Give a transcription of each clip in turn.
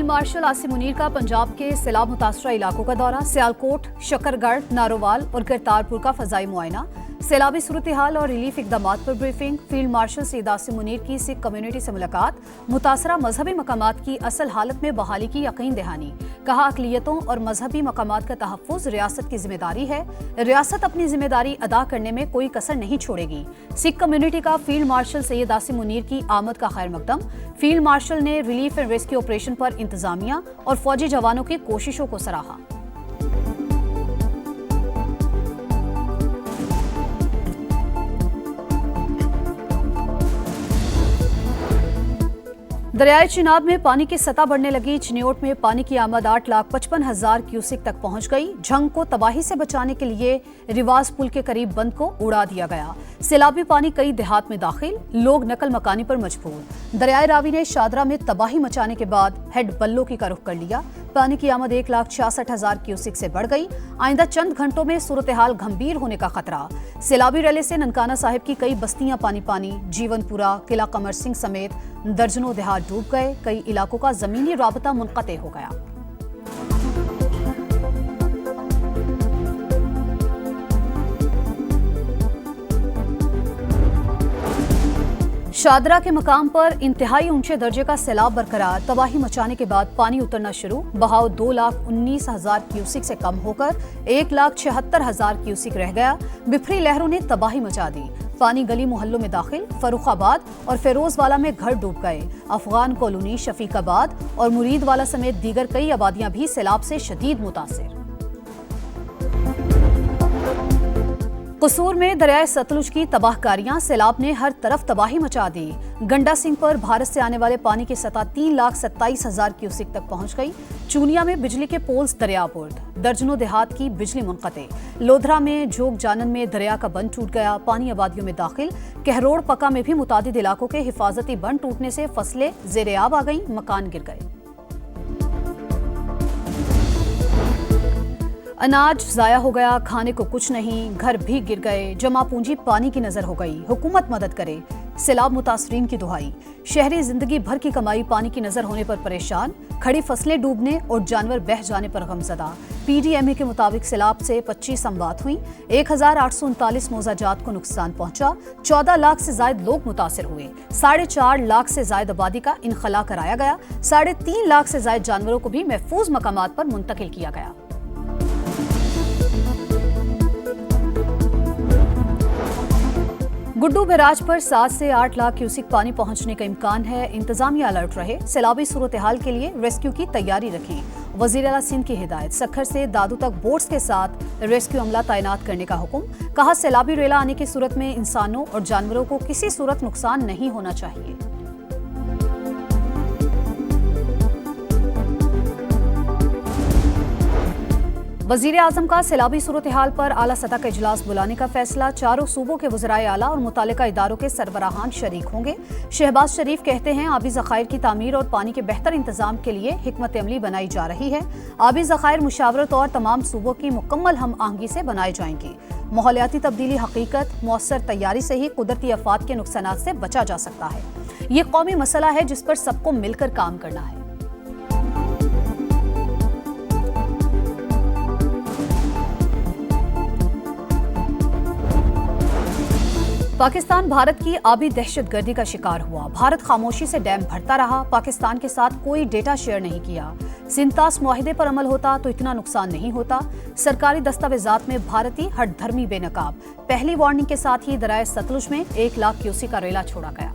Field marshal Asim Munir का पंजाब के सैलाब मुतासरा इलाकों का दौरा, सियालकोट, शकरगढ़, नारोवाल और करतारपुर का फजाई मुआयना, सैलाबी सूरत हाल और रिलीफ इकदामात पर briefing, field marshal Syed Asim Munir की सिख कम्युनिटी से मुलाकात, मुतासरा मजहबी मकामात की असल हालत में बहाली की यकीन दहानी। कहा, अकलियतों और मजहबी मकामात का तहफ़्फ़ुज़ रियासत की जिम्मेदारी है। रियासत अपनी जिम्मेदारी अदा करने में कोई कसर नहीं छोड़ेगी। सिख कम्युनिटी का फील्ड मार्शल सैयद आसिम मुनीर की आमद का खैर मकदम। फील्ड मार्शल ने रिलीफ एंड रेस्क्यू ऑपरेशन पर इंतजामिया और फौजी जवानों की कोशिशों को सराहा। दरियाए चिनाब में पानी की सतह बढ़ने लगी। चिन्योट में पानी की आमद 8,55,000 क्यूसिक तक पहुंच गई। झंग को तबाही से बचाने के लिए रिवाज पुल के करीब बंद को उड़ा दिया गया। सैलाबी पानी कई देहात में दाखिल, लोग नकल मकानी पर मजबूर। दरियाए रावी ने शादरा में तबाही मचाने के बाद हेड बल्लो की का रुख कर लिया। पानी की आमद 1,66,000 क्यूसिक से बढ़ गई। आइंदा चंद घंटों में सूरत हाल गंभीर होने का खतरा। सैलाबी रैले से ननकाना साहिब की कई बस्तियां पानी पानी, जीवनपुरा, किला कमर सिंह समेत दर्जनों देहात डूब गए। कई इलाकों का जमीनी राबता मुनक़ते हो गया। शादरा के मकाम पर इंतहाई ऊंचे दर्जे का सैलाब बरकरार। तबाही मचाने के बाद पानी उतरना शुरू। बहाव 2,19,000 क्यूसिक से कम होकर 1,76,000 क्यूसिक रह गया। बिफरी लहरों ने तबाही मचा दी। पानी गली मोहल्लों में दाखिल। फरुखाबाद और फेरोजवाला में घर डूब गए। अफगान कॉलोनी, शफीकाबाद और मुरीदवाला समेत दीगर कई आबादियां भी सैलाब से शदीद मुतासिर। कसूर में दरियाए सतलुज की तबाहकारियां, सैलाब ने हर तरफ तबाही मचा दी। गंडा सिंह पर भारत से आने वाले पानी की सतह 3,27,000 क्यूसिक तक पहुंच गई। चूनिया में बिजली के पोल्स दरियाबुर्द, दर्जनों देहात की बिजली मुनक़ते। लोधरा में जोग जानन में दरिया का बंद टूट गया, पानी आबादियों में दाखिल। कहरोड़ पक्का में भी मुतादिद इलाकों के हिफाजती बंद टूटने से फसलें ज़ेर-ए-आब आ गईं, मकान गिर गए। अनाज जाया हो गया, खाने को कुछ नहीं, घर भी गिर गए। जमा पूंजी पानी की नजर हो गई, हुकूमत मदद करे। सैलाब मुतासरीन की दुहाई। शहरी जिंदगी भर की कमाई पानी की नजर होने पर परेशान, खड़ी फसलें डूबने और जानवर बह जाने पर गमजदा। PDMA के मुताबिक सैलाब से 25 अमवात हुई, 1,839 मौजाजात को नुकसान पहुंचा, 14 लाख से जायद लोग मुतासिर हुए। 4.5 लाख से जायद आबादी का इनखला कराया गया। 3.5 लाख से जायद जानवरों को भी महफूज मकामात पर मुंतकिल किया गया। गुड्डू बैराज पर 7 से 8 लाख क्यूसिक पानी पहुंचने का इम्कान है। इंतजामिया अलर्ट रहे। सैलाबी सूरत हाल के लिए रेस्क्यू की तैयारी रखें। वजीर आला सिंध की हिदायत। सखर से दादू तक बोट्स के साथ रेस्क्यू अमला तैनात करने का हुक्म। कहा, सैलाबी रेला आने की सूरत में इंसानों और जानवरों को किसी सूरत नुकसान नहीं होना चाहिए। वजीर आजम का सैलाबी सूरत हाल पर आला सतह का इजलास बुलाने का फैसला। चारों सूबों के वज़राए आला और मुतालिका इदारों के सरबराहान शरीक होंगे। शहबाज शरीफ कहते हैं, आबी ज़खायर की तामीर और पानी के बेहतर इंतजाम के लिए हिकमत अमली बनाई जा रही है। आबी ज़खायर मुशावरत और तमाम सूबों की मुकम्मल हम आहंगी से बनाए जाएंगी। माहौलियाती तब्दीली हकीकत, मौसर तैयारी से ही कुदरती आफात के नुकसानात से बचा जा सकता है। ये कौमी मसला है जिस पर सबको मिलकर काम करना है। पाकिस्तान भारत की आबी दहशतगर्दी का शिकार हुआ। भारत खामोशी से डैम भरता रहा, पाकिस्तान के साथ कोई डेटा शेयर नहीं किया। सिंतास मुआहिदे पर अमल होता तो इतना नुकसान नहीं होता। सरकारी दस्तावेजात में भारतीय हठधर्मी बेनकाब। पहली वार्निंग के साथ ही दरियाए सतलुज में 1 लाख क्यूसिक का रेला छोड़ा गया।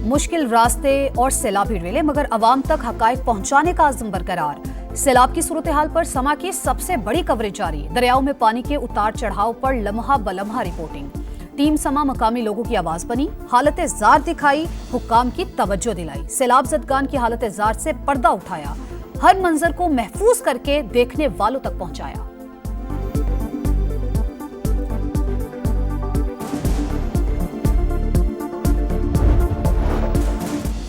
मुश्किल रास्ते और सैलाबी रेले, मगर अवाम तक हकायक पहुंचाने का आज़म बरकरार। सैलाब की सूरत हाल पर समा की सबसे बड़ी कवरेज जारी। दरियाओं में पानी के उतार चढ़ाव पर लम्हा बलम्हा रिपोर्टिंग। टीम समा मकामी लोगों की आवाज बनी, हालत जार दिखाई, हुक्काम की तवज्जो दिलाई। सैलाब ज़दगान की हालत जार से पर्दा उठाया, हर मंजर को महफूज करके देखने वालों तक पहुंचाया।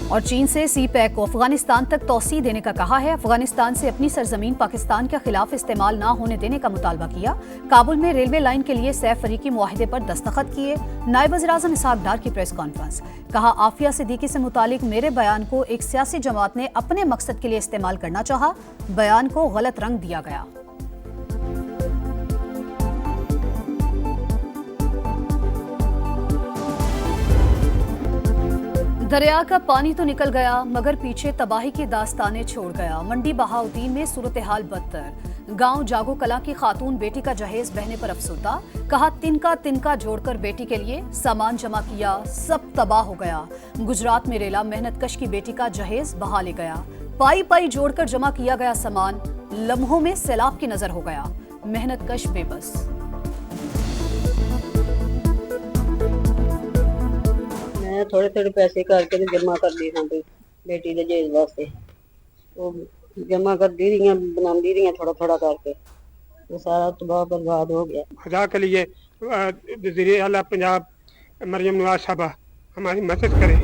और चीन से सी पैक को अफगानिस्तान तक तौसी देने का कहा है। अफगानिस्तान से अपनी सरजमीन पाकिस्तान के खिलाफ इस्तेमाल न होने देने का मुतालबा किया। काबुल में रेलवे लाइन के लिए सैफ फरीकी मुआहिदे पर दस्तखत किए। नायब वज़ीर-ए-आज़म इसहाक डार की प्रेस कॉन्फ्रेंस, कहा आफिया सिद्दीकी से मुतालिक मेरे बयान को एक सियासी जमात ने अपने मकसद के लिए इस्तेमाल करना चाहा, बयान को गलत रंग दिया गया। दरिया का पानी तो निकल गया मगर पीछे तबाही की दास्तानें छोड़ गया। मंडी बहाउद्दीन में सूरत हाल बदतर। गांव जागो कला की खातून बेटी का जहेज बहने पर अफसुर्दा, कहा तिनका तिनका जोड़कर बेटी के लिए सामान जमा किया, सब तबाह हो गया। गुजरात में रेला मेहनत कश की बेटी का जहेज बहा ले गया। पाई पाई जोड़कर जमा किया गया सामान लम्हों में सैलाब की नजर हो गया। मेहनत कश बेबस। थोड़े थोड़े पैसे करके जमा कर दी हाँ बेटी के जहेज वास्ते, वो जमा कर दी रही बना दी रही थोड़ा थोड़ा करके, वो सारा तबाह बर्बाद हो गया। खुदा के लिए वज़ीर आला पंजाब मरियम नवाज साहबा हमारी मदद करें।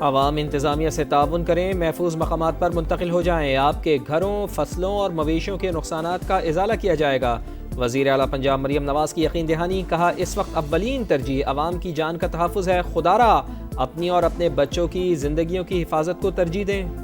आवाम इंतज़ामिया से ताउन करें, महफूज मकामात पर मुंतकिल हो जाएं। आपके घरों, फसलों और मवेशियों के नुकसानात का इजाला किया जाएगा। वज़ीर आला पंजाब मरियम नवाज की यकीन दहानी, कहा इस वक्त अव्वलीन तरजीह आवाम की जान का तहफ़्फ़ुज़ है। खुदारा अपनी और अपने बच्चों की ज़िंदगियों की हिफाजत को तरजीह दें।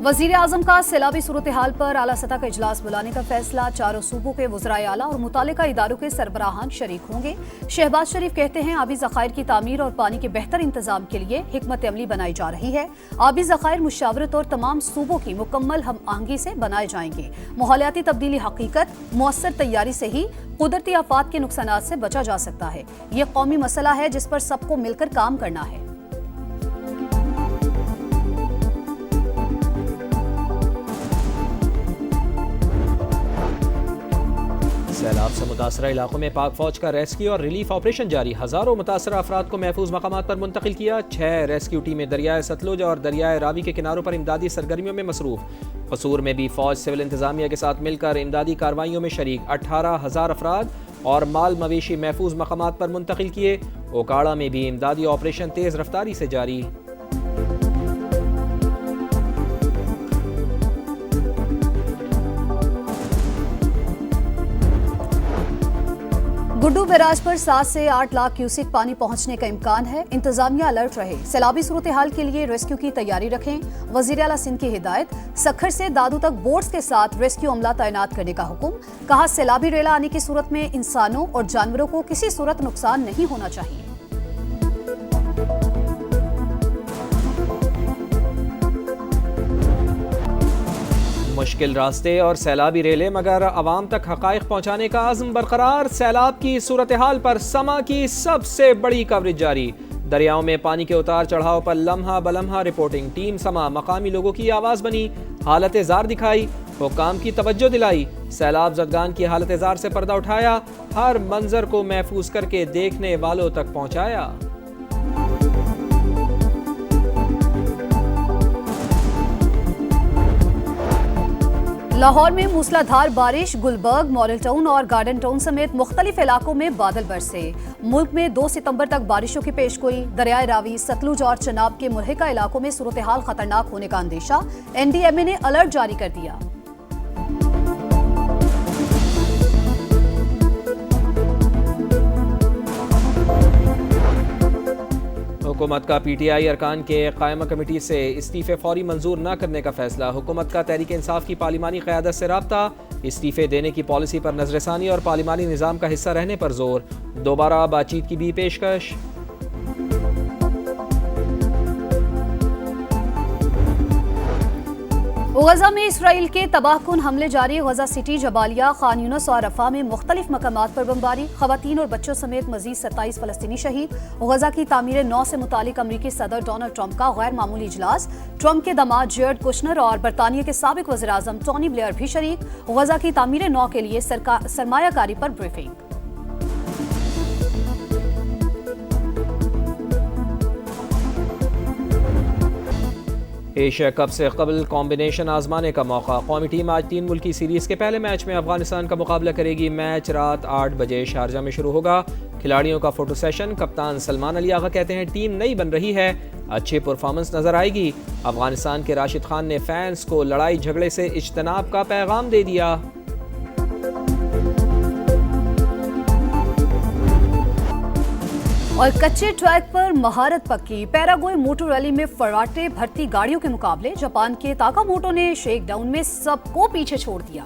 वज़ीर आज़म का सैलाबी सूरत हाल पर आला सतह का इजलास बुलाने का फैसला। चारों सूबों के वज़राए आला और मुतालिका इदारों के सरबराहान शरीक होंगे। शहबाज शरीफ कहते हैं आबी ज़खायर की तामीर और पानी के बेहतर इंतजाम के लिए हिकमत अमली बनाई जा रही है। आबी ज़खायर मुशावरत और तमाम सूबों की मुकम्मल हम आहंगी से बनाए जाएंगे। माहौलियाती तब्दीली हकीकत, मुअस्सर तैयारी से ही कुदरती आफात के नुकसानात से बचा जा सकता है। ये कौमी मसला है जिस पर सबको मिलकर काम करना है। सैलाब से मुतासरा इलाकों में पाक फौज का रेस्क्यू और रिलीफ ऑपरेशन जारी। हजारों मुतासरा अफराद को महफूज मकामात पर मुंतकिल किया। 6 रेस्क्यू टीमें दरियाए सतलुज और दरियाए रावी के किनारों पर इमदादी सरगर्मियों में मसरूफ। कसूर में भी फौज सिविल इंतजामिया के साथ मिलकर इमदादी कार्रवाइयों में शरीक। 18,000 अफराद और माल मवेशी महफूज मकामात पर मुंतकिल किए। ओकाड़ा में भी इमदादी ऑपरेशन तेज रफ्तारी से जारी। गुड्डू बैराज पर 7 से 8 लाख क्यूसिक पानी पहुंचने का इम्कान है। इंतजामिया अलर्ट रहे। सैलाबी सूरत हाल के लिए रेस्क्यू की तैयारी रखें। वज़ीर आला सिंध की हिदायत। सखर से दादू तक बोट्स के साथ रेस्क्यू अमला तैनात करने का हुक्म। कहा सैलाबी रेला आने की सूरत में इंसानों और जानवरों को किसी सूरत नुकसान नहीं होना चाहिए। मुश्किल रास्ते और सैलाबी रेले मगर आवाम तक हक़ाइक़ पहुँचाने का आज़म बरकरार। सैलाब की सूरत हाल पर समा की सबसे बड़ी कवरेज जारी। दरियाओं में पानी के उतार चढ़ाव पर लम्हा बलम्हा रिपोर्टिंग। टीम समा मकामी लोगों की आवाज़ बनी, हालत ज़ार दिखाई, हुक्काम की तवज्जो दिलाई। सैलाब ज़दगान की हालत ज़ार से पर्दा उठाया, हर मंजर को महफूज करके देखने वालों तक पहुँचाया। लाहौर में मूसलाधार बारिश। गुलबर्ग, मॉडल टाउन और गार्डन टाउन समेत मुख्तलिफ इलाकों में बादल बरसे। मुल्क में 2 सितंबर तक बारिशों की पेशगोई। दरियाए रावी, सतलुज और चनाब के मुल्हिका इलाकों में सूरत हाल खतरनाक होने का अंदेशा। NDMA ने अलर्ट जारी कर दिया। हुकूमत का PTI अरकान के कायमा कमेटी से इस्तीफ़े फौरी मंजूर न करने का फैसला। हुकूमत का तहरीक इंसाफ की पार्लिमानी क़यादत से राब्ता। इस्तीफ़े देने की पॉलिसी पर नज़रसानी और पार्लिमानी निज़ाम का हिस्सा रहने पर जोर। दोबारा बातचीत की भी पेशकश। गजा में इसराइल के तबाहकुन हमले जारी। गजा सिटी, जबालिया, खान यूनस और रफा में मुख्तलिफ मकामात पर बमबारी। खवातीन और बच्चों समेत मजीद 27 फलस्तीनी शहीद। गजा की तामीर 9 से मुतालिक अमरीकी सदर डोनाल्ड ट्रंप का गैर मामूली इजलास। ट्रंप के दामाद जेरेड कुशनर और बरतानिया के साबिक वज़ीर आज़म टोनी ब्लेयर भी शरीक। गजा की तामीर 9 के लिए सरमायाकारी पर ब्रीफिंग। एशिया कप से कबल कॉम्बिनेशन आजमाने का मौका। कौमी टीम आज 3 मुल्की सीरीज़ के पहले मैच में अफगानिस्तान का मुकाबला करेगी। मैच रात 8 बजे शारजा में शुरू होगा। खिलाड़ियों का फोटो सेशन। कप्तान सलमान अली आगा कहते हैं टीम नई बन रही है, अच्छी परफॉर्मेंस नजर आएगी। अफगानिस्तान के राशिद खान ने फैंस को लड़ाई झगड़े से इज्तनाब का पैगाम दे दिया। और कच्चे ट्रैक पर महारत पक्की। पैराग्वे मोटर रैली में फराटे भरती गाड़ियों के मुकाबले। जापान के ताकामोटो ने शेकडाउन में सबको पीछे छोड़ दिया।